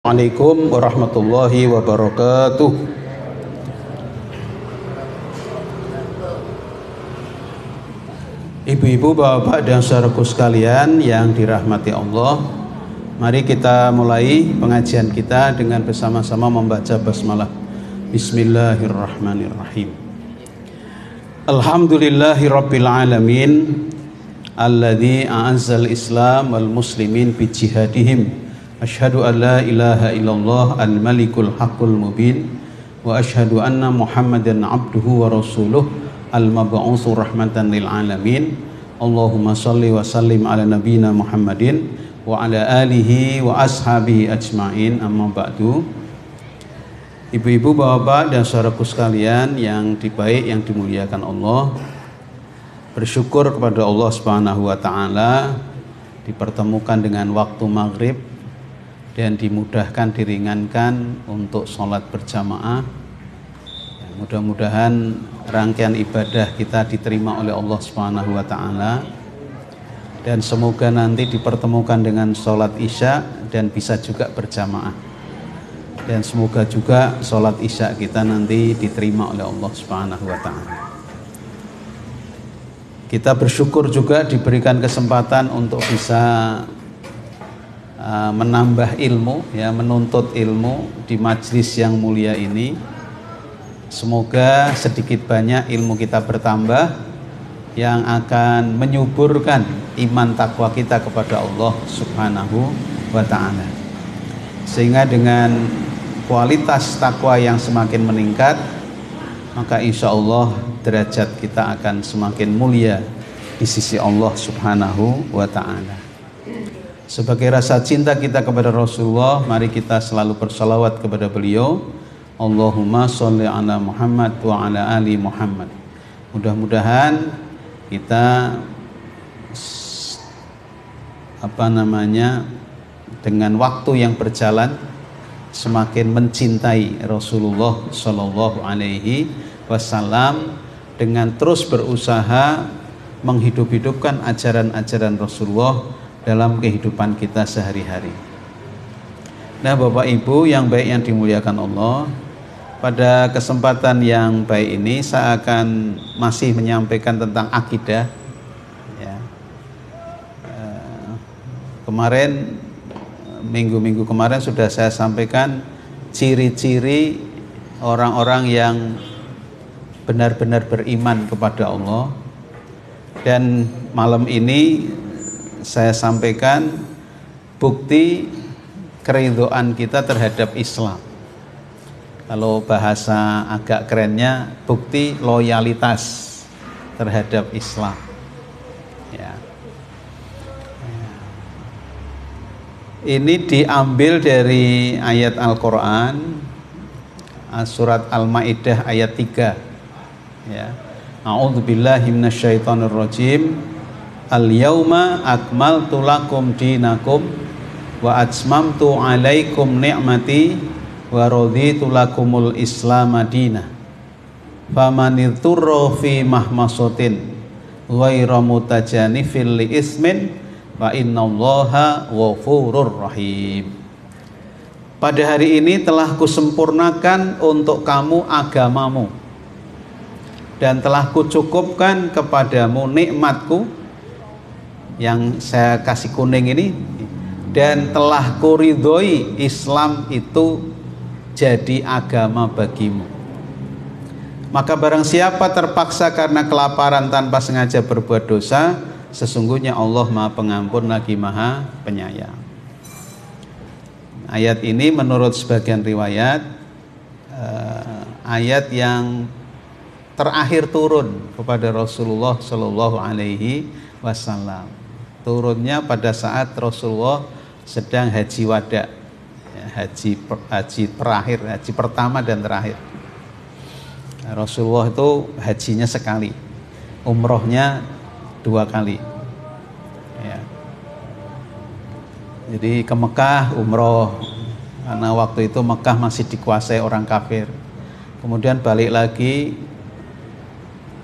Assalamualaikum warahmatullahi wabarakatuh. Ibu-ibu, bapak-bapak dan saudaraku sekalian yang dirahmati Allah, mari kita mulai pengajian kita dengan bersama-sama membaca basmalah. Bismillahirrahmanirrahim. Alhamdulillahirabbil alamin alladzi a'azzal islam wal muslimin bi jihadihim. Asyhadu an la ilaha illallah al-malikul haqqul mubin wa asyhadu anna Muhammadan abduhu wa rasuluh al-mab'utsu rahmatan lil alamin. Allahumma shalli wa sallim ala nabiyyina Muhammadin wa ala alihi wa ashabihi ajmain, amma ba'du. Ibu-ibu, bapak-bapak dan saudaraku sekalian yang baik yang dimuliakan Allah, bersyukur kepada Allah Subhanahu wa taala dipertemukan dengan waktu maghrib dan dimudahkan, diringankan untuk sholat berjamaah. Mudah-mudahan rangkaian ibadah kita diterima oleh Allah Subhanahu wa taala, dan semoga nanti dipertemukan dengan sholat isya dan bisa juga berjamaah, dan semoga juga sholat isya kita nanti diterima oleh Allah Subhanahu wa taala. Kita bersyukur juga diberikan kesempatan untuk bisa menambah ilmu, menuntut ilmu di majlis yang mulia ini. Semoga sedikit banyak ilmu kita bertambah yang akan menyuburkan iman takwa kita kepada Allah Subhanahu wa ta'ala, sehingga dengan kualitas takwa yang semakin meningkat, maka insya Allah derajat kita akan semakin mulia di sisi Allah Subhanahu wa ta'ala. Sebagai rasa cinta kita kepada Rasulullah, mari kita selalu bersalawat kepada beliau. Allahumma sholli ala Muhammad wa ala ali Muhammad. Mudah-mudahan kita dengan waktu yang berjalan semakin mencintai Rasulullah Shallallahu Alaihi Wasallam, dengan terus berusaha menghidup-hidupkan ajaran-ajaran Rasulullah dalam kehidupan kita sehari-hari. Nah, Bapak Ibu yang baik yang dimuliakan Allah, pada kesempatan yang baik ini saya akan masih menyampaikan tentang akidah. Kemarin, minggu-minggu kemarin sudah saya sampaikan ciri-ciri orang-orang yang benar-benar beriman kepada Allah, dan malam ini saya sampaikan bukti keridhaan kita terhadap Islam. Kalau bahasa agak kerennya, bukti loyalitas terhadap Islam. Ini diambil dari ayat Al-Quran, surat Al-Maidah ayat 3. A'udzubillahi minasyaitonirrajim. Al-yauma akmaltu lakum dinakum wa atmamtu alaikum ni'mati wa raditu lakumul islam madina. Famanidturra fi mahmasatin ghaira mutajanifil li ismin wa innallaha ghafurur rahim. Pada hari ini telah kusempurnakan untuk kamu agamamu, dan telah kucukupkan kepadamu nikmatku yang saya kasih kuning ini, dan telah kuridhoi Islam itu jadi agama bagimu. Maka barang siapa terpaksa karena kelaparan tanpa sengaja berbuat dosa, sesungguhnya Allah Maha Pengampun lagi Maha Penyayang. Ayat ini menurut sebagian riwayat ayat yang terakhir turun kepada Rasulullah Shallallahu Alaihi Wasallam. Turunnya pada saat Rasulullah sedang haji wada, haji terakhir, haji pertama dan terakhir. Rasulullah itu hajinya sekali, umrohnya 2 kali. Jadi ke Mekah umroh, karena waktu itu Mekah masih dikuasai orang kafir. Kemudian balik lagi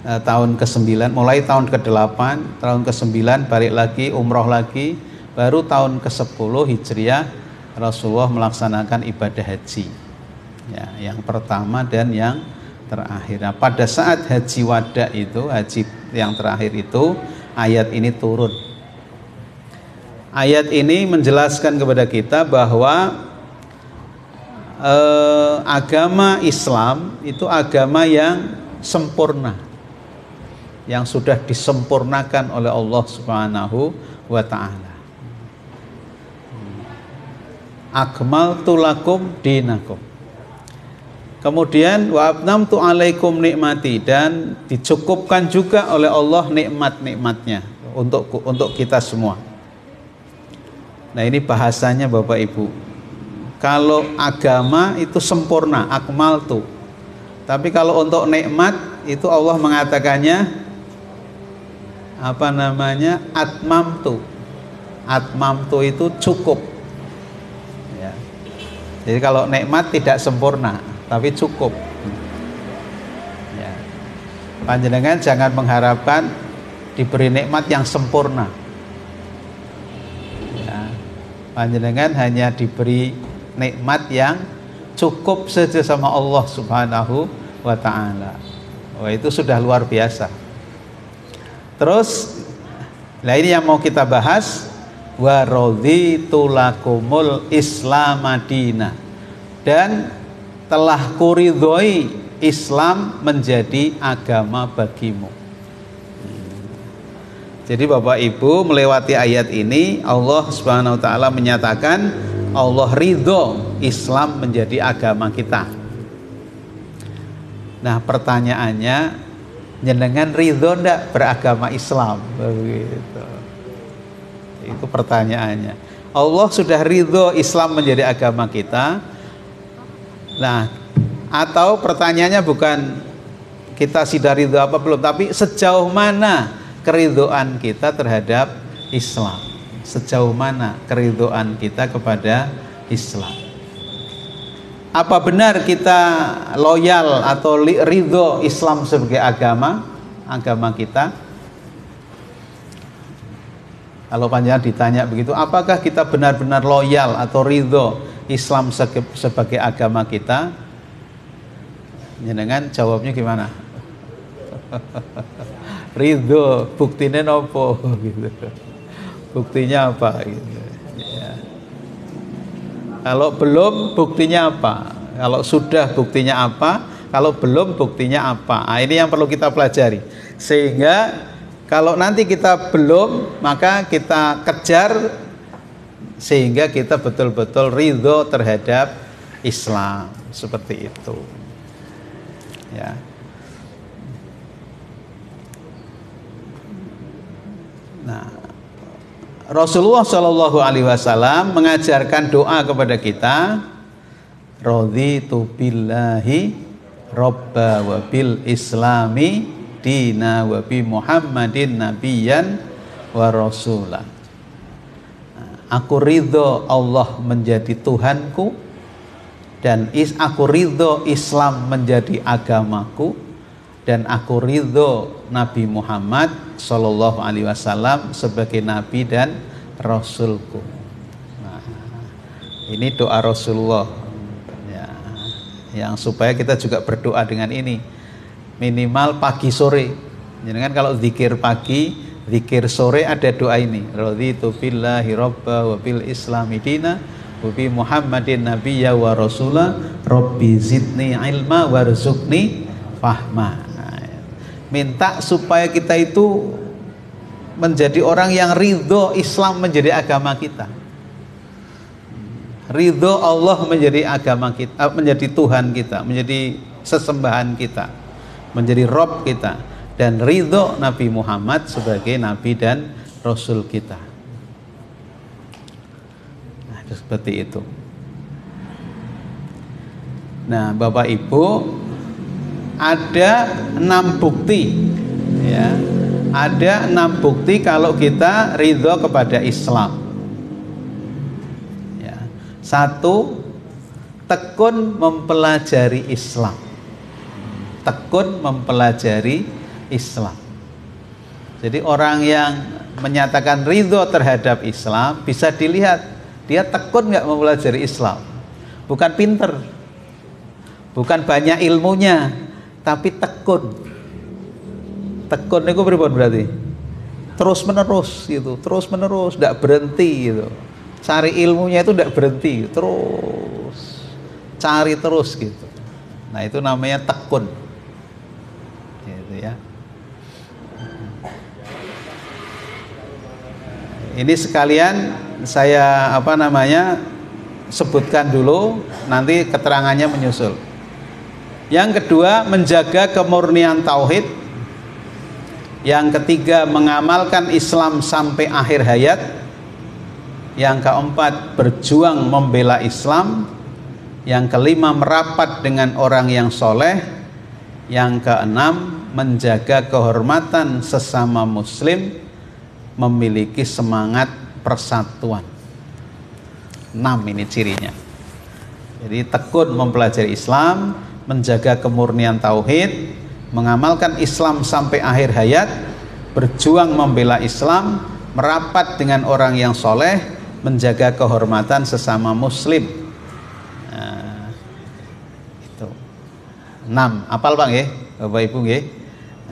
tahun ke-9, mulai tahun ke-8, tahun ke-9 balik lagi umroh lagi, baru tahun ke-10 Hijriah Rasulullah melaksanakan ibadah haji. Ya, yang pertama dan yang terakhir. Nah, pada saat haji wada itu, haji yang terakhir itu, ayat ini turun. Ayat ini menjelaskan kepada kita bahwa agama Islam itu agama yang sempurna, yang sudah disempurnakan oleh Allah Subhanahu wa ta'ala. Akmaltu lakum dinakum. Kemudian wa atmamtu alaikum nikmati, dan dicukupkan juga oleh Allah nikmat-nikmatnya untuk kita semua. Nah, ini bahasanya Bapak Ibu. Kalau agama itu sempurna, akmaltu. Tapi kalau untuk nikmat itu Allah mengatakannya apa namanya? Atmamtu. Atmamtu itu cukup. Ya. Jadi kalau nikmat tidak sempurna, tapi cukup. Ya. Panjenengan jangan mengharapkan diberi nikmat yang sempurna. Ya. Panjenengan hanya diberi nikmat yang cukup saja sama Allah Subhanahu wa ta'ala. Oh, itu sudah luar biasa. Terus, nah ini yang mau kita bahas, wa raditu lakumul islamadina, dan telah kuridhoi Islam menjadi agama bagimu. Jadi Bapak Ibu, melewati ayat ini Allah Subhanahu wa ta'ala menyatakan Allah ridho Islam menjadi agama kita. Nah, pertanyaannya, jenengan ridho ndak beragama Islam? Begitu. Itu pertanyaannya. Allah sudah ridho Islam menjadi agama kita. Nah, atau pertanyaannya bukan kita sudah ridho apa belum, tapi sejauh mana keridhoan kita terhadap Islam? Sejauh mana keridhaan kita kepada Islam? Apa benar kita loyal atau ridho Islam sebagai agama kita? Kalau panjenengan ditanya begitu, apakah kita benar-benar loyal atau ridho Islam sebagai agama kita? Jenengan jawabnya gimana? Ridho, buktinya nopo gitu. Buktinya apa gitu. Ya. Kalau belum, buktinya apa? Kalau sudah, buktinya apa? Kalau belum, buktinya apa? Nah, ini yang perlu kita pelajari. Sehingga kalau nanti kita belum, maka kita kejar sehingga kita betul-betul ridho terhadap Islam. Seperti itu. Ya. Nah, Rasulullah Shallallahu Alaihi Wasallam mengajarkan doa kepada kita, raditu billahi robba wa bil islami dina wa bi muhammadin nabiyyan wa rasulah. Aku ridho Allah menjadi Tuhanku, dan aku ridho Islam menjadi agamaku, dan aku ridho Nabi Muhammad Sallallahu Alaihi Wasallam sebagai Nabi dan Rasulku. Nah, ini doa Rasulullah ya, yang supaya kita juga berdoa dengan ini minimal pagi sore. Jadi kan kalau zikir pagi, zikir sore ada doa ini, raditu billahi robba wa bil islami dina wa bi muhammadin nabiyya wa rasula rabbi zidni ilma warzuqni fahma. Minta supaya kita itu menjadi orang yang ridho Islam menjadi agama kita, ridho Allah menjadi agama kita, menjadi Tuhan kita, menjadi sesembahan kita, menjadi Rob kita, dan ridho Nabi Muhammad sebagai Nabi dan Rasul kita. Nah, seperti itu. Nah, Bapak Ibu, ada 6 bukti ya, ada 6 bukti kalau kita ridho kepada Islam ya. 1, tekun mempelajari Islam. Tekun mempelajari Islam. Jadi orang yang menyatakan ridho terhadap Islam bisa dilihat Dia tekun nggak mempelajari Islam. Bukan pinter, bukan banyak ilmunya, tapi tekun. Tekun itu pripun berarti? Terus menerus gitu, terus menerus, tidak berhenti gitu. Cari ilmunya itu tidak berhenti, terus cari terus gitu. Nah itu namanya tekun, gitu ya. Ini sekalian saya sebutkan dulu, nanti keterangannya menyusul. Yang kedua, menjaga kemurnian tauhid. Yang ketiga, mengamalkan Islam sampai akhir hayat. Yang keempat, berjuang membela Islam. Yang kelima, merapat dengan orang yang soleh. Yang keenam, menjaga kehormatan sesama muslim, memiliki semangat persatuan. 6 ini cirinya. Jadi tekun mempelajari Islam, menjaga kemurnian tauhid, mengamalkan Islam sampai akhir hayat, berjuang membela Islam, merapat dengan orang yang soleh, menjaga kehormatan sesama muslim. Nah, itu 6. Apal Bang ya, Bapak Ibu ya.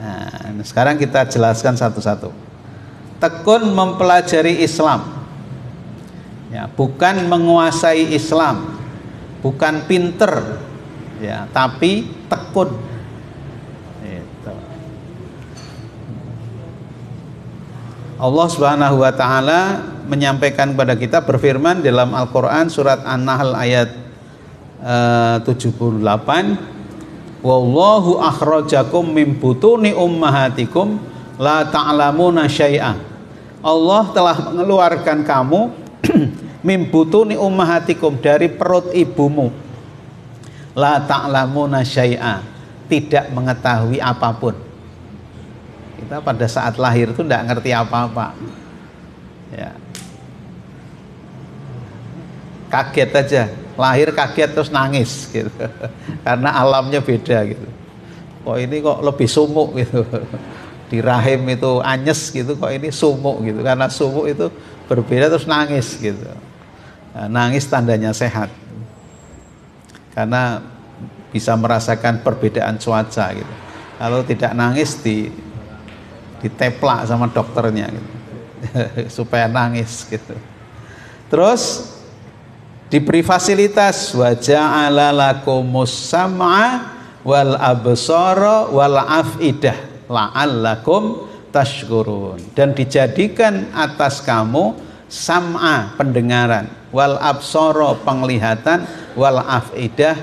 Nah, sekarang kita jelaskan satu-satu. Tekun mempelajari Islam, ya, bukan menguasai Islam, bukan pinter, ya, tapi tekun. Gitu. Allah Subhanahu wa taala menyampaikan kepada kita, berfirman dalam Al-Qur'an surat An-Nahl ayat 78, wallahu akhrajakum min butuni ummahatikum la ta'lamuna syai'a. Allah telah mengeluarkan kamu min butuni ummahatikum, dari perut ibumu, la ta'lamuna syai'a, tidak mengetahui apapun. Kita pada saat lahir itu tidak ngerti apa-apa, ya. Kaget aja, lahir kaget terus nangis gitu. Karena alamnya beda gitu. Kok ini kok lebih sumuk gitu. Di rahim itu anyes gitu, kok ini sumuk gitu. Karena sumuk itu berbeda, terus nangis gitu. Nah, nangis tandanya sehat, karena bisa merasakan perbedaan cuaca gitu. Kalau tidak nangis diteplak sama dokternya gitu. Supaya nangis gitu. Terus diberi fasilitas, wa ja'ala lakumus sam'a wal absara wal af'idah la'allakum tashkurun, dan dijadikan atas kamu sam'a, pendengaran, wal absara, penglihatan, wal af'idah,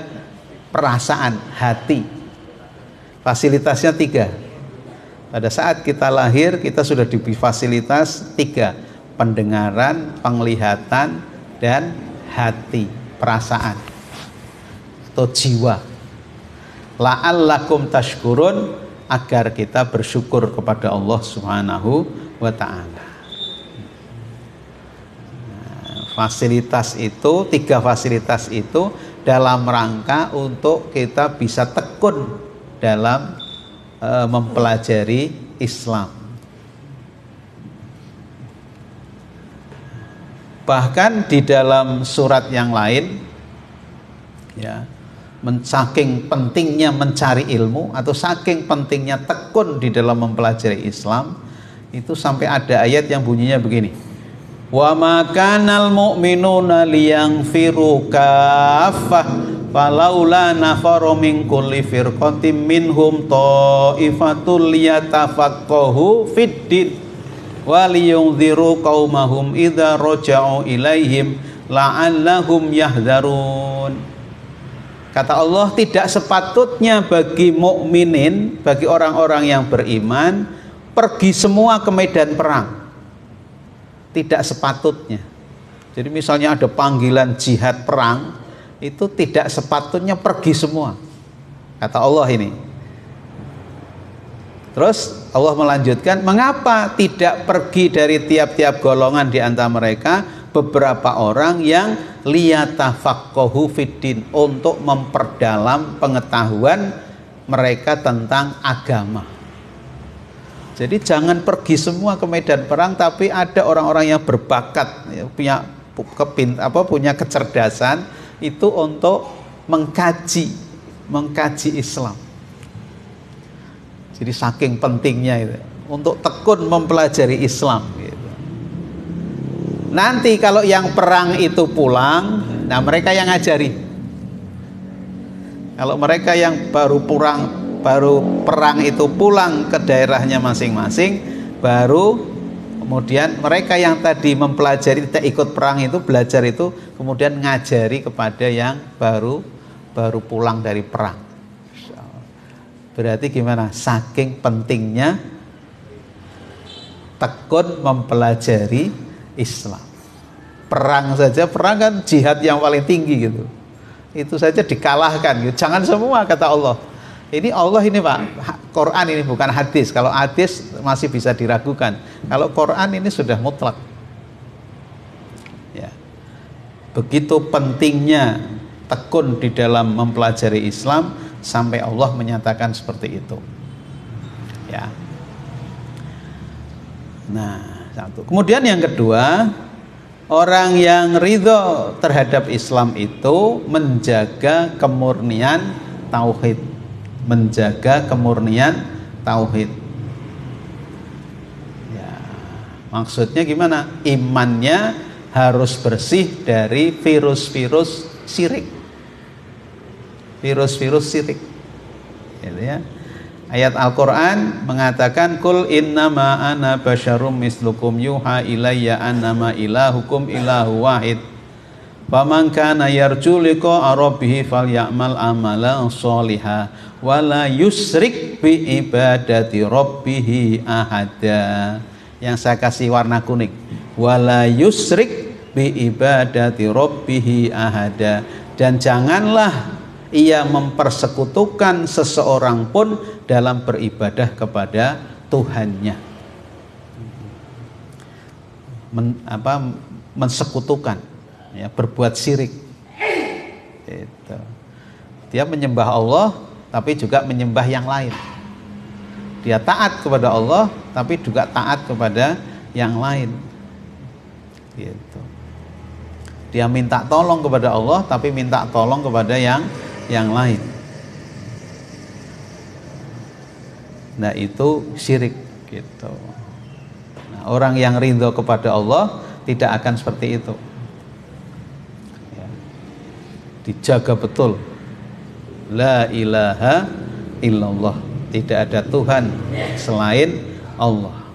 perasaan, hati. Fasilitasnya 3. Pada saat kita lahir kita sudah diberi fasilitas 3, pendengaran, penglihatan, dan hati, perasaan atau jiwa. La'allakum tashkurun, agar kita bersyukur kepada Allah Subhanahu wa ta'ala. Fasilitas itu, 3 fasilitas itu dalam rangka untuk kita bisa tekun dalam mempelajari Islam. Bahkan di dalam surat yang lain, ya, saking pentingnya mencari ilmu atau saking pentingnya tekun di dalam mempelajari Islam, itu sampai ada ayat yang bunyinya begini, wa ma kanal mu'minuna liyanfiru kaffah falaula nafara min kulli firqatin minhum ta'ifatul liyatafaqahu fiddin wa liyunziru qaumahum idza raja'u ilaihim la'allahum yahdharun. Kata Allah, tidak sepatutnya bagi mukminin, bagi orang-orang yang beriman, pergi semua ke medan perang. Tidak sepatutnya. Jadi misalnya ada panggilan jihad perang, itu tidak sepatutnya pergi semua. Kata Allah ini. Terus Allah melanjutkan, mengapa tidak pergi dari tiap-tiap golongan di antara mereka beberapa orang yang liyatafaqahu fiddin, untuk memperdalam pengetahuan mereka tentang agama. Jadi jangan pergi semua ke medan perang, tapi ada orang-orang yang berbakat, ya, punya punya kecerdasan itu untuk mengkaji Islam. Jadi saking pentingnya itu untuk tekun mempelajari Islam gitu. Nanti kalau yang perang itu pulang, nah mereka yang ngajari. Kalau mereka yang baru perang itu pulang ke daerahnya masing-masing, baru kemudian mereka yang tadi mempelajari tidak ikut perang itu, belajar itu, kemudian ngajari kepada yang baru pulang dari perang. Berarti gimana? Saking pentingnya tekun mempelajari Islam. Perang saja, perang kan jihad yang paling tinggi gitu. Itu saja dikalahkan gitu. Jangan semua kata Allah. Ini Allah ini Pak, Quran ini bukan hadis. Kalau hadis masih bisa diragukan. Kalau Quran ini sudah mutlak. Ya. Begitu pentingnya tekun di dalam mempelajari Islam sampai Allah menyatakan seperti itu. Ya. Nah, satu. Kemudian yang kedua, orang yang ridho terhadap Islam itu menjaga kemurnian tauhid. Menjaga kemurnian tauhid. Ya, maksudnya gimana? Imannya harus bersih dari virus-virus syirik. Virus-virus syirik. Gitu ya. Ayat Al-Quran mengatakan Kul innama ana basyarum mislukum yuha ilayya annama ilahukum ilahu wahid faman kana yarju liqa'a rabbih falyamal amalan sholiha wala yusrik bi ibadati rabbih ahada. Yang saya kasih warna kuning, wala yusrik bi ibadati rabbih ahada, dan janganlah ia mempersekutukan seseorang pun dalam beribadah kepada Tuhannya. Mensekutukan, ya, berbuat syirik. Itu. Dia menyembah Allah, tapi juga menyembah yang lain. Dia taat kepada Allah, tapi juga taat kepada yang lain. Gitu. Dia minta tolong kepada Allah, tapi minta tolong kepada yang lain. Nah, itu syirik gitu. Nah, orang yang ridho kepada Allah tidak akan seperti itu. Ya. Dijaga betul. La ilaha illallah. Tidak ada Tuhan selain Allah.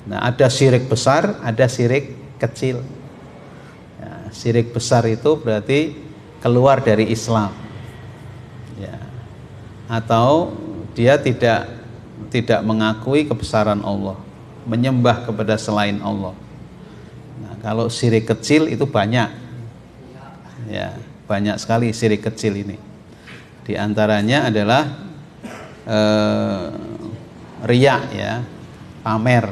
Nah, ada syirik besar, ada syirik kecil. Ya, syirik besar itu berarti keluar dari Islam. Ya. Atau dia tidak mengakui kebesaran Allah, menyembah kepada selain Allah. Nah, kalau syirik kecil itu banyak. Ya, banyak sekali syirik kecil ini. Di antaranya adalah riya, ya, pamer,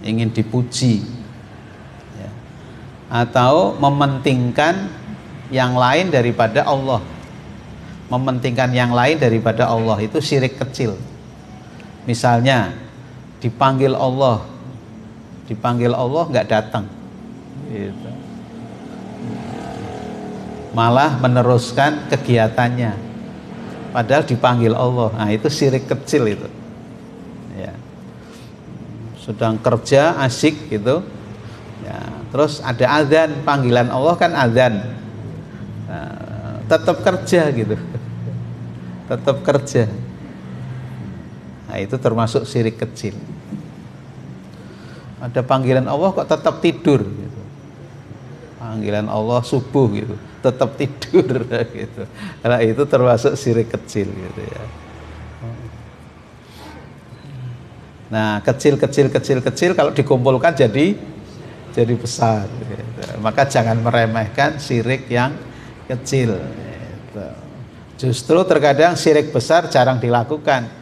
ingin dipuji, ya. Atau mementingkan yang lain daripada Allah. Mementingkan yang lain daripada Allah itu syirik kecil. Misalnya dipanggil Allah nggak datang, gitu. Malah meneruskan kegiatannya padahal dipanggil Allah. Nah, itu syirik kecil itu, ya. Sedang kerja asik gitu, ya, terus ada azan, panggilan Allah kan azan, nah, tetap kerja gitu, tetap kerja. Nah, itu termasuk syirik kecil. Ada panggilan Allah kok tetap tidur gitu. Panggilan Allah subuh gitu, tetap tidur gitu. Nah, itu termasuk syirik kecil gitu, ya. Nah, kecil kalau dikumpulkan jadi besar gitu. Maka jangan meremehkan syirik yang kecil gitu. Justru terkadang syirik besar jarang dilakukan.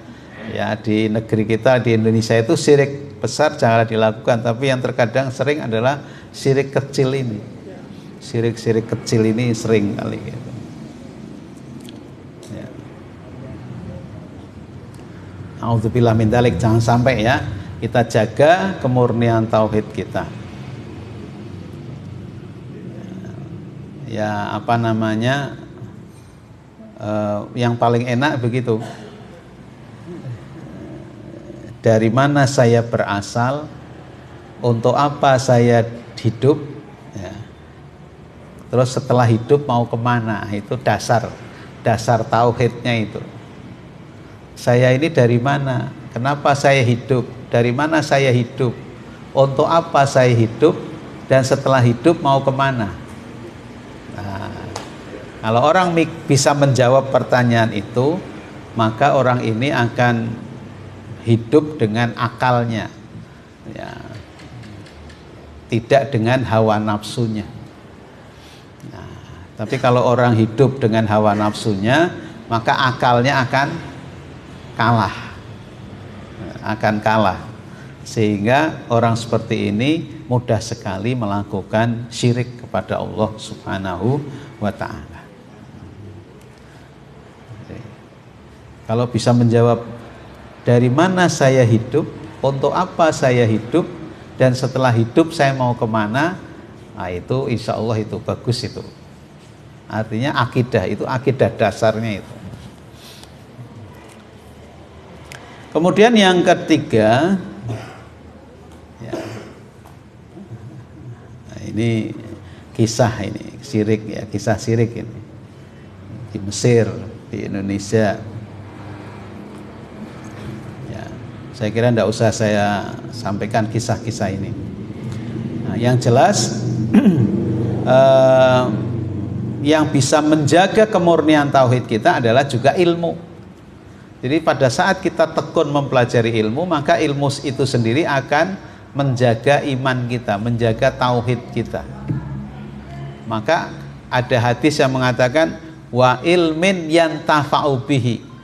Ya, di negeri kita di Indonesia itu syirik besar jarang dilakukan, tapi yang terkadang sering adalah syirik kecil ini. Syirik kecil ini sering kali gitu. Ya. A'udzubillah min dzalik, jangan sampai, ya. kita jaga kemurnian tauhid kita. Ya apa namanya, yang paling enak begitu. Dari mana saya berasal, untuk apa saya hidup, ya. Terus setelah hidup mau kemana, itu dasar tauhidnya itu. Saya ini dari mana, kenapa saya hidup, dari mana saya hidup, untuk apa saya hidup, dan setelah hidup mau kemana. Nah, kalau orang bisa menjawab pertanyaan itu, maka orang ini akan hidup dengan akalnya, ya, tidak dengan hawa nafsunya. Nah, tapi kalau orang hidup dengan hawa nafsunya, maka akalnya akan kalah, sehingga orang seperti ini mudah sekali melakukan syirik kepada Allah Subhanahu wa ta'ala. Kalau bisa menjawab dari mana saya hidup, untuk apa saya hidup, dan setelah hidup saya mau kemana, nah itu insya Allah itu bagus itu. Artinya akidah itu, akidah dasarnya itu. Kemudian yang ketiga, ya, nah ini kisah ini syirik, ya, kisah syirik ini di Mesir, di Indonesia. Saya kira tidak usah saya sampaikan kisah-kisah ini. Nah, yang jelas yang bisa menjaga kemurnian tauhid kita adalah juga ilmu. Jadi pada saat kita tekun mempelajari ilmu, maka ilmu itu sendiri akan menjaga iman kita, menjaga tauhid kita. Maka ada hadis yang mengatakan wa ilmin yantafa'u bihi,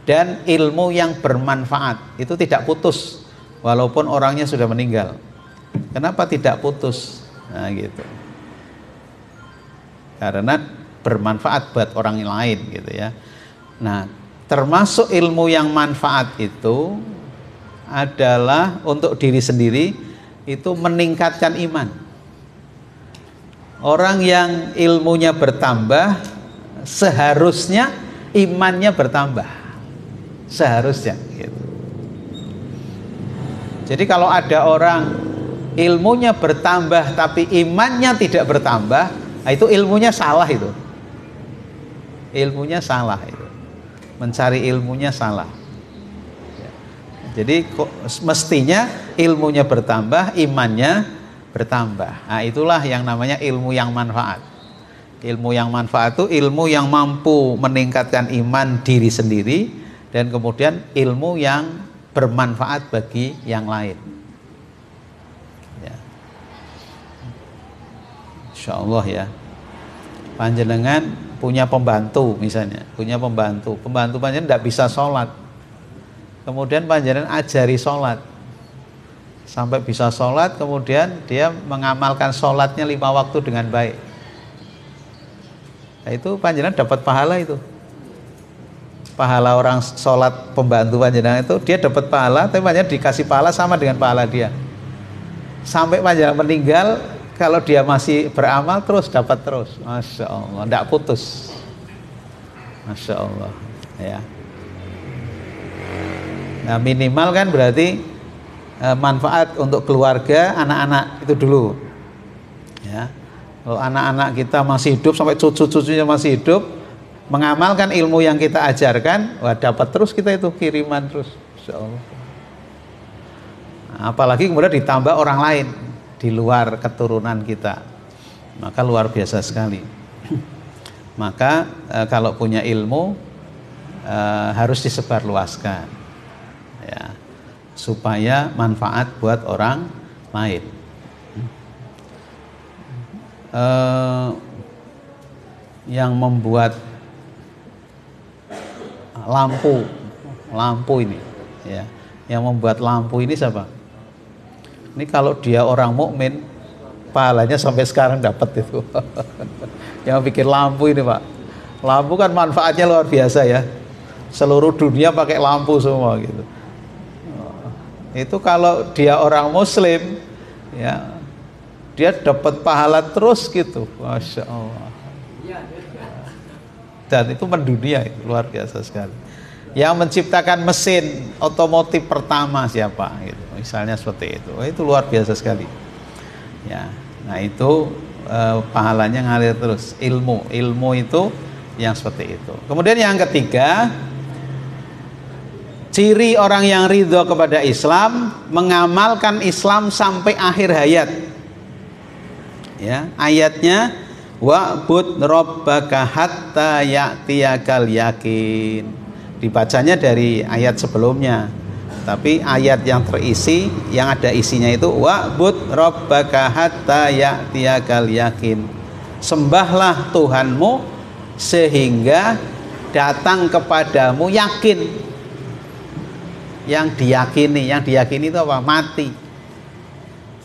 dan ilmu yang bermanfaat itu tidak putus walaupun orangnya sudah meninggal. Kenapa tidak putus? Nah gitu, karena bermanfaat buat orang lain gitu ya. Nah termasuk ilmu yang manfaat itu adalah untuk diri sendiri, itu meningkatkan iman. Orang yang ilmunya bertambah, seharusnya imannya bertambah. Seharusnya gitu. Jadi kalau ada orang ilmunya bertambah tapi imannya tidak bertambah, nah itu ilmunya salah itu. Ilmunya salah itu. Mencari ilmunya salah. Jadi mestinya ilmunya bertambah, imannya bertambah. Nah itulah yang namanya ilmu yang manfaat. Ilmu yang manfaat itu ilmu yang mampu meningkatkan iman diri sendiri, dan kemudian ilmu yang bermanfaat bagi yang lain. Ya. Insya Allah ya. Panjenengan punya pembantu misalnya, pembantu panjenengan tidak bisa sholat, kemudian panjenengan ajari sholat sampai bisa sholat, kemudian dia mengamalkan sholatnya 5 waktu dengan baik. Nah, itu panjenengan dapat pahala itu. Pahala orang sholat pembantu panjenengan itu, dia dapat pahala, tapi panjenengan dikasih pahala sama dengan pahala dia. Sampai panjenengan meninggal, kalau dia masih beramal terus dapat terus. Masya Allah, tidak putus. Masya Allah, ya. Nah minimal kan berarti manfaat untuk keluarga, anak-anak itu dulu. Ya, kalau anak-anak kita masih hidup sampai cucu-cucunya masih hidup, mengamalkan ilmu yang kita ajarkan, wah dapat terus kita itu kiriman terus, Insya Allah. Nah, apalagi kemudian ditambah orang lain di luar keturunan kita, maka luar biasa sekali. Maka kalau punya ilmu harus disebarluaskan, ya, supaya manfaat buat orang lain. Yang membuat lampu ini, ya, yang membuat lampu ini siapa? Ini kalau dia orang mukmin, pahalanya sampai sekarang dapat itu. Yang bikin lampu ini Pak, lampu kan manfaatnya luar biasa ya. Seluruh dunia pakai lampu semua gitu. Itu kalau dia orang muslim, ya dia dapat pahala terus gitu. Masya Allah. Dan itu mendunia, itu luar biasa sekali. Yang menciptakan mesin otomotif pertama siapa? Gitu. Misalnya seperti itu. Itu luar biasa sekali. Ya, nah itu pahalanya ngalir terus. Ilmu itu yang seperti itu. Kemudian yang ketiga, ciri orang yang ridho kepada Islam, mengamalkan Islam sampai akhir hayat. Ya, ayatnya wa'bud rabbaka hatta ya'tiyakal yakin. Dibacanya dari ayat sebelumnya. Tapi ayat yang terisi, yang ada isinya itu wa'bud rabbaka hatta ya'tiyakal yakin. Sembahlah Tuhanmu sehingga datang kepadamu yakin. Yang diyakini itu apa? Mati.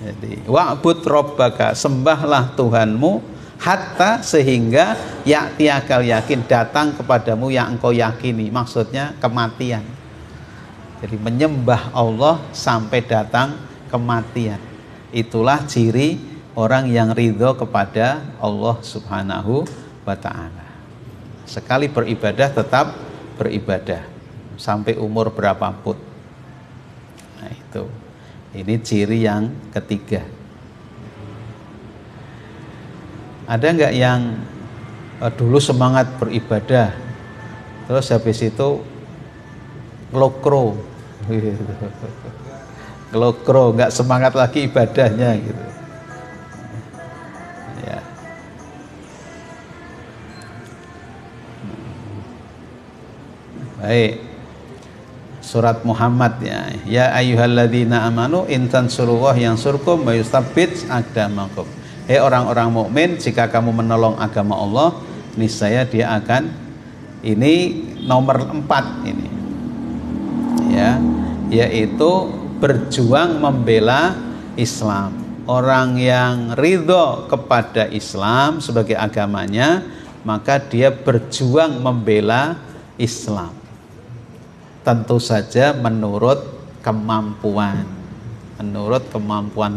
Jadi wa'bud rabbaka, sembahlah Tuhanmu hatta sehingga ya'tiyakal yakin, datang kepadamu yang engkau yakini. Maksudnya kematian. Jadi menyembah Allah sampai datang kematian. Itulah ciri orang yang ridho kepada Allah Subhanahu wa ta'ala. Sekali beribadah tetap beribadah sampai umur berapapun. Nah itu, ini ciri yang ketiga. Ada nggak yang dulu semangat beribadah, terus habis itu ngelokro, nggak semangat lagi ibadahnya gitu. Ya. Baik. Surat Muhammad ya. Ya ayyuhalladzina amanu in tansurullah yansurkum wa yutsabbit aqdamakum. Hei orang-orang mukmin, jika kamu menolong agama Allah, niscaya dia akan, ini nomor 4 ini. Ya, yaitu berjuang membela Islam. Orang yang ridho kepada Islam sebagai agamanya, maka dia berjuang membela Islam. Tentu saja menurut kemampuan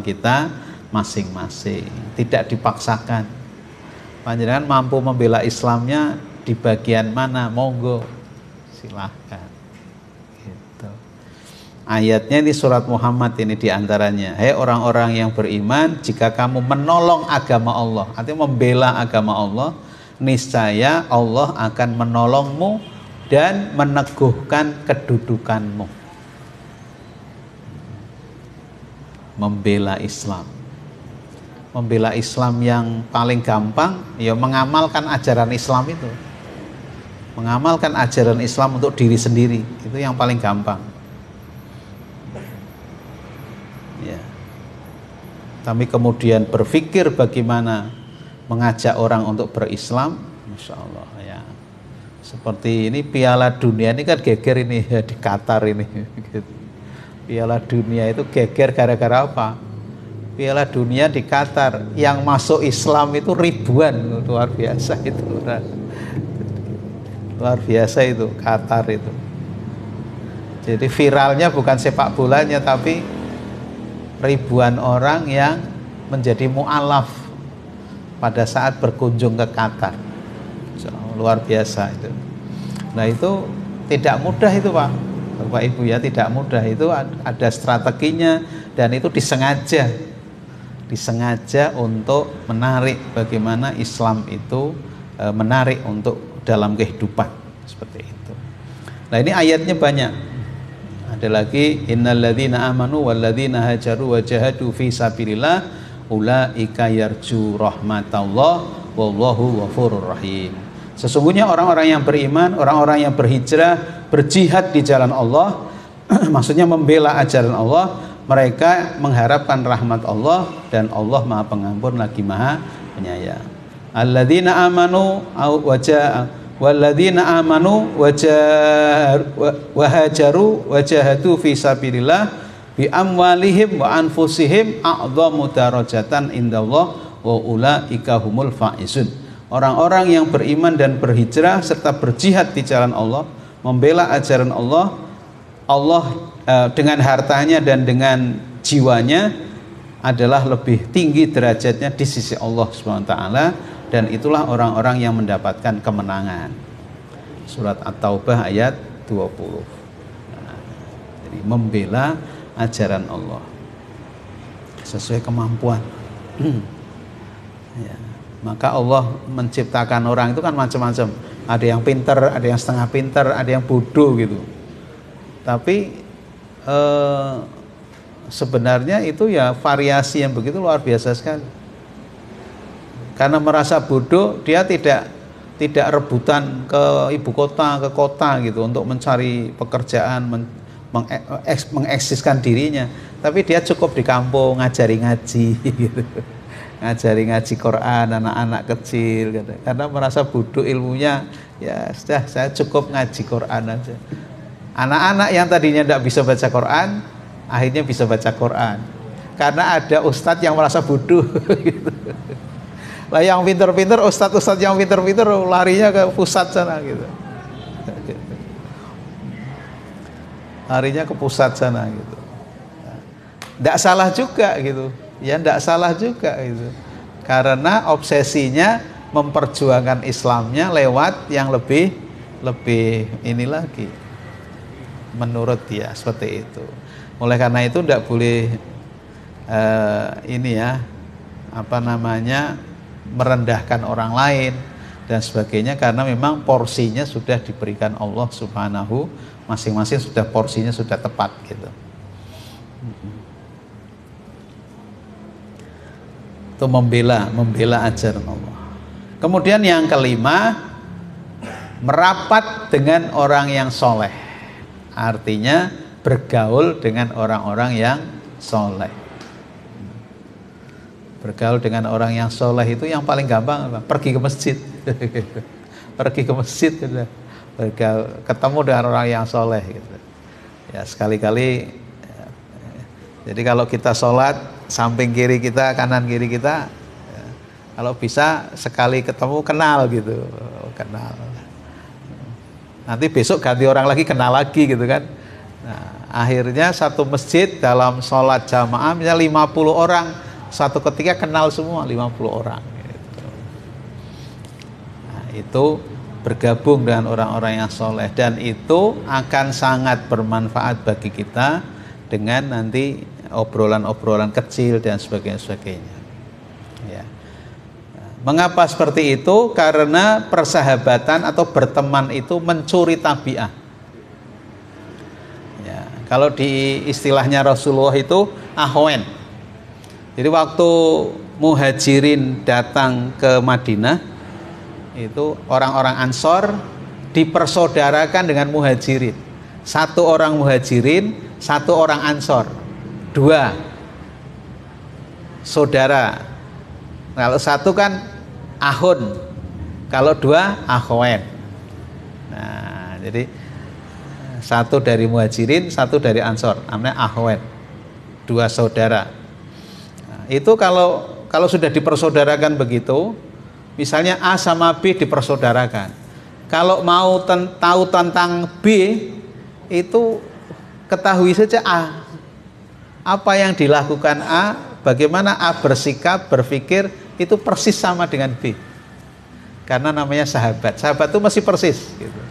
kita masing-masing, tidak dipaksakan. Panjenengan mampu membela Islamnya di bagian mana, monggo silahkan. Gitu. Ayatnya di surat Muhammad ini diantaranya, hei orang-orang yang beriman, jika kamu menolong agama Allah, artinya membela agama Allah, niscaya Allah akan menolongmu dan meneguhkan kedudukanmu. Membela Islam yang paling gampang ya mengamalkan ajaran Islam itu. Mengamalkan ajaran Islam untuk diri sendiri, itu yang paling gampang. Ya. Tapi kemudian berpikir bagaimana mengajak orang untuk berislam, Masya Allah ya. Seperti ini Piala Dunia ini kan geger ini ya, di Qatar ini. Piala Dunia itu geger gara-gara apa? Piala Dunia di Qatar, yang masuk Islam itu ribuan, luar biasa itu. Luar biasa itu Qatar itu. Jadi viralnya bukan sepak bolanya, tapi ribuan orang yang menjadi mu'alaf pada saat berkunjung ke Qatar. Luar biasa itu. Nah itu tidak mudah itu Pak Ibu ya, tidak mudah. Itu ada strateginya dan itu disengaja untuk menarik, bagaimana Islam itu menarik untuk dalam kehidupan seperti itu. Nah ini ayatnya banyak. Ada lagi, innalladzina amanu walladzina hajaru wa jahadu fi sabilillah ulaika yarju rahmatallah wallahu ghafurur rahim. Sesungguhnya orang-orang yang beriman, orang-orang yang berhijrah, berjihad di jalan Allah, maksudnya membela ajaran Allah, mereka mengharapkan rahmat Allah, dan Allah Maha Pengampun lagi Maha Penyayang. Alladzina amanu walladzina amanu wahajaru wajahadu fi sabilillah bi amwalihim wa anfusihim a'dhamu darajatan indallah wa ulaika humul faizun. Orang-orang yang beriman dan berhijrah serta berjihad di jalan Allah, membela ajaran Allah, Allah dengan hartanya dan dengan jiwanya adalah lebih tinggi derajatnya di sisi Allah Subhanahu wa taala, dan itulah orang-orang yang mendapatkan kemenangan. Surat At-Taubah ayat 20. Nah, jadi membela ajaran Allah sesuai kemampuan. Ya. Maka Allah menciptakan orang itu kan macam-macam. Ada yang pinter, ada yang setengah pinter, ada yang bodoh gitu. Tapi sebenarnya itu ya variasi yang begitu luar biasa sekali. Karena merasa bodoh, dia tidak rebutan ke ibu kota, ke kota gitu untuk mencari pekerjaan, mengeksiskan dirinya. Tapi dia cukup di kampung ngajari ngaji gitu. Ngajari ngaji Quran anak-anak kecil gitu. Karena merasa bodoh ilmunya, ya sudah saya cukup ngaji Quran aja. Anak-anak yang tadinya tidak bisa baca Quran akhirnya bisa baca Quran karena ada ustadz yang merasa bodoh gitu. Lah yang pinter-pinter, ustadz-ustadz yang pinter-pinter larinya ke pusat sana gitu. Larinya ke pusat sana gitu. Tidak salah juga gitu. Ya tidak salah juga gitu. Karena obsesinya memperjuangkan Islamnya lewat yang lebih ini lagi. Menurut dia seperti itu. Oleh karena itu tidak boleh merendahkan orang lain dan sebagainya, karena memang porsinya sudah diberikan Allah Subhanahu, masing-masing sudah porsinya sudah tepat gitu. Itu membela ajaran Allah. Kemudian yang kelima, merapat dengan orang yang soleh, artinya bergaul dengan orang-orang yang soleh. Bergaul dengan orang yang soleh itu yang paling gampang apa? Pergi ke masjid. Pergi ke masjid gitu. Bergaul, ketemu dengan orang yang soleh gitu. Ya sekali-kali. Jadi kalau kita sholat, samping kiri kita, kanan kiri kita, ya, kalau bisa sekali ketemu kenal gitu, kenal. Nanti besok ganti orang lagi, kenal lagi gitu kan. Nah, akhirnya satu masjid dalam sholat jamaah misalnya 50 orang, satu ketika kenal semua 50 orang gitu. Nah, itu bergabung dengan orang-orang yang soleh, dan itu akan sangat bermanfaat bagi kita dengan nanti obrolan-obrolan kecil dan sebagainya. Ya. Mengapa seperti itu? Karena persahabatan atau berteman itu mencuri tabiat. Ya. Kalau di istilahnya Rasulullah itu ahwen. Jadi waktu muhajirin datang ke Madinah, itu orang-orang Ansor dipersaudarakan dengan muhajirin. Satu orang muhajirin, satu orang Ansor. Dua saudara. Kalau satu kan ahun, kalau dua ahwen. Nah, jadi satu dari muhajirin, satu dari Ansor, namanya ahwen. Dua saudara. Nah, itu kalau sudah dipersaudarakan begitu, misalnya A sama B dipersaudarakan. Kalau mau tahu tentang B, itu ketahui saja A. Apa yang dilakukan A, bagaimana A bersikap, berpikir, itu persis sama dengan B. Karena namanya sahabat. Sahabat itu masih persis gitu.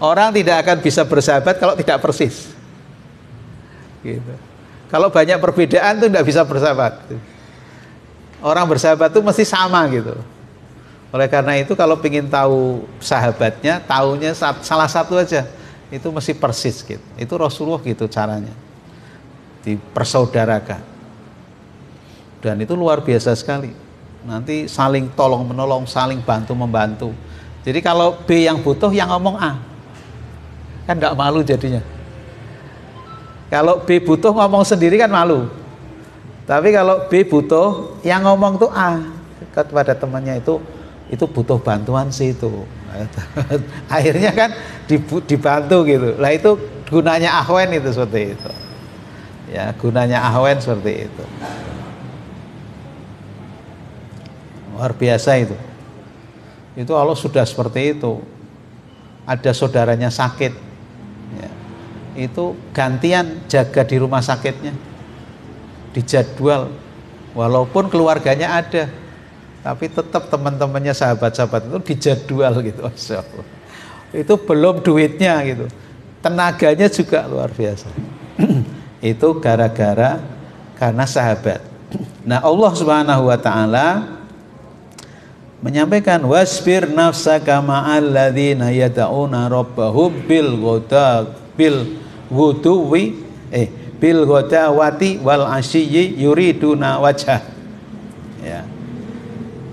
Orang tidak akan bisa bersahabat kalau tidak persis gitu. Kalau banyak perbedaan itu tidak bisa bersahabat. Orang bersahabat itu mesti sama gitu. Oleh karena itu kalau ingin tahu sahabatnya, tahunya salah satu aja, itu mesti persis gitu. Itu Rasulullah gitu caranya, dipersaudarakan. Dan itu luar biasa sekali. Nanti saling tolong menolong, saling bantu membantu. Jadi kalau B yang butuh, yang ngomong A, kan nggak malu jadinya. Kalau B butuh ngomong sendiri kan malu. Tapi kalau B butuh, yang ngomong tuh A kepada temannya, itu butuh bantuan sih itu. Akhirnya kan dibantu gitu. Lah itu gunanya ahwen itu seperti itu. Ya, gunanya ahwen seperti itu. Luar biasa itu. Itu Allah sudah seperti itu. Ada saudaranya sakit, ya. itu gantian jaga di rumah sakitnya, dijadwal, walaupun keluarganya ada, tapi tetap teman-temannya, sahabat-sahabat itu dijadwal gitu. Masya Allah. Itu belum duitnya gitu, tenaganya juga luar biasa. Itu karena sahabat. Nah, Allah Subhanahu wa taala menyampaikan wasbir nafsaka ma'al ladzina yad'una rabbahum bil ghadawati wal asyi yuriduna wajhah. Ya.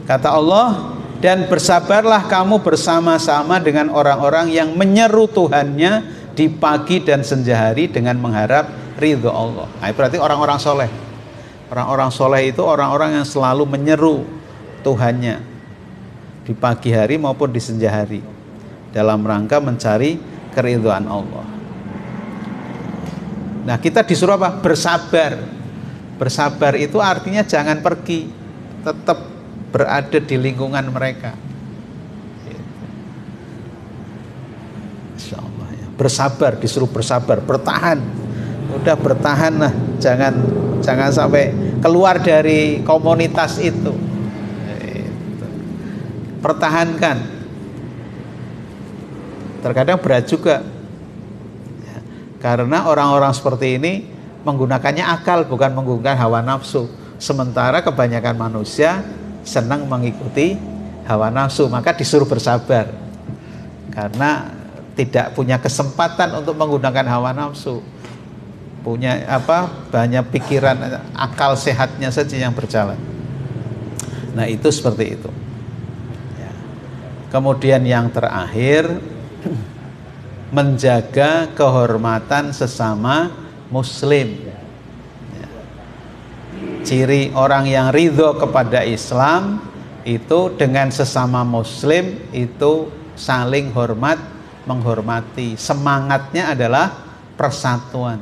Kata Allah, dan bersabarlah kamu bersama-sama dengan orang-orang yang menyeru Tuhannya di pagi dan senja hari dengan mengharap ridho Allah. Nah, berarti orang-orang soleh. Orang-orang soleh itu orang-orang yang selalu menyeru Tuhannya di pagi hari maupun di senja hari dalam rangka mencari keridhaan Allah. Nah, kita disuruh apa? Bersabar. Bersabar itu artinya jangan pergi, tetap berada di lingkungan mereka. Insya Allah ya. Bersabar, disuruh bersabar, bertahan. Udah bertahan lah, jangan sampai keluar dari komunitas itu. Pertahankan. Terkadang berat juga ya, karena orang-orang seperti ini menggunakannya akal, bukan menggunakan hawa nafsu. Sementara kebanyakan manusia senang mengikuti hawa nafsu, maka disuruh bersabar karena tidak punya kesempatan untuk menggunakan hawa nafsu. Punya banyak pikiran, akal sehatnya saja yang berjalan. Nah, itu seperti itu. Kemudian yang terakhir, menjaga kehormatan sesama muslim. Ciri orang yang ridho kepada Islam itu dengan sesama muslim itu saling hormat, menghormati. Semangatnya adalah persatuan.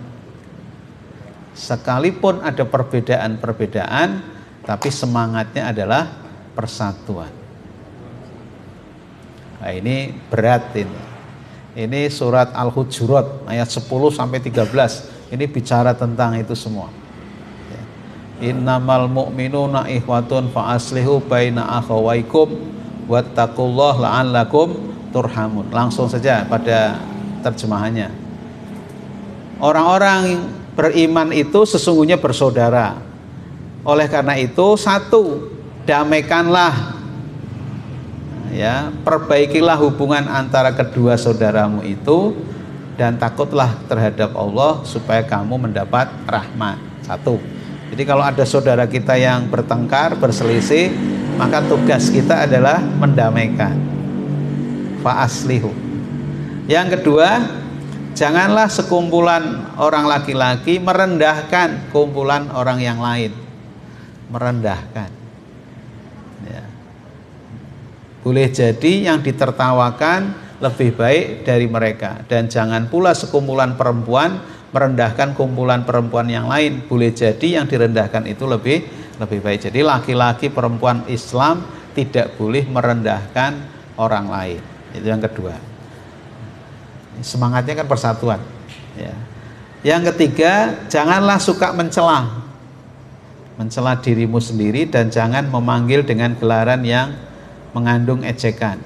Sekalipun ada perbedaan-perbedaan, tapi semangatnya adalah persatuan. Nah, ini berat ini. Ini surat Al-Hujurat ayat 10 sampai 13. Ini bicara tentang itu semua. Innamal mu'minuna ikhwatun fa aslihu baina akhawaikum wattaqullaha la'allakum turhamun. Langsung saja pada terjemahannya. Orang-orang beriman itu sesungguhnya bersaudara. Oleh karena itu, satu, damaikanlah, ya, perbaikilah hubungan antara kedua saudaramu itu, dan takutlah terhadap Allah supaya kamu mendapat rahmat. Satu. Jadi kalau ada saudara kita yang bertengkar, berselisih, maka tugas kita adalah mendamaikan. Fa aslihu. Yang kedua, janganlah sekumpulan orang laki-laki merendahkan kumpulan orang yang lain. Merendahkan. Ya. Boleh jadi yang ditertawakan lebih baik dari mereka, dan jangan pula sekumpulan perempuan merendahkan kumpulan perempuan yang lain. Boleh jadi yang direndahkan itu lebih baik. Jadi laki-laki perempuan Islam tidak boleh merendahkan orang lain. Itu yang kedua. Semangatnya kan persatuan. Ya. Yang ketiga, janganlah suka mencela dirimu sendiri, dan jangan memanggil dengan gelaran yang mengandung ejekan.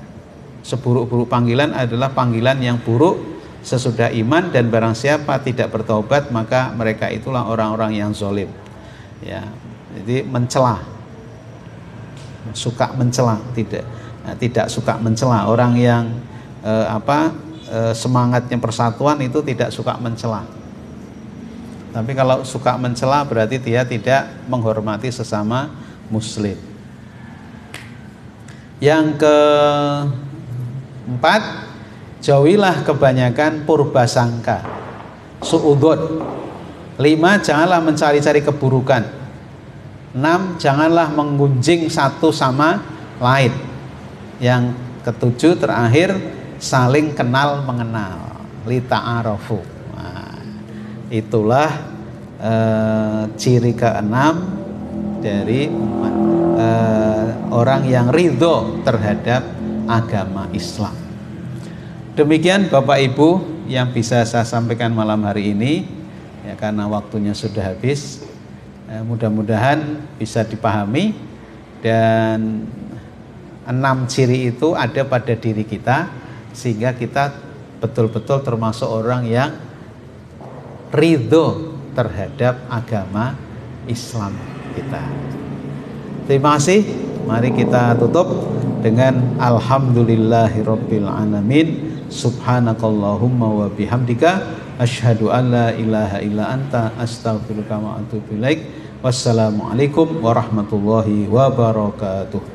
Seburuk-buruk panggilan adalah panggilan yang buruk sesudah iman, dan barang siapa tidak bertobat maka mereka itulah orang-orang yang zalim. Ya, jadi mencela, suka mencela, tidak suka mencela. Orang yang semangatnya persatuan itu tidak suka mencela. Tapi kalau suka mencela berarti dia tidak menghormati sesama muslim. Yang keempat, jauhilah kebanyakan purbasangka, suudzon. 5, janganlah mencari-cari keburukan. 6, janganlah menggunjing satu sama lain. Yang ketujuh terakhir, saling kenal mengenal, lita'arafu. Nah, itulah ciri keenam dari orang yang ridho terhadap agama Islam. Demikian Bapak Ibu yang bisa saya sampaikan malam hari ini, ya karena waktunya sudah habis. Mudah-mudahan bisa dipahami, dan 6 ciri itu ada pada diri kita sehingga kita betul-betul termasuk orang yang ridho terhadap agama Islam kita. Terima kasih. Mari kita tutup dengan alhamdulillahirabbil alamin. Subhanakallahumma wa bihamdika asyhadu an la ilaha illa anta astaghfiruka wa atubu ilaik. Wassalamualaikum warahmatullahi wabarakatuh.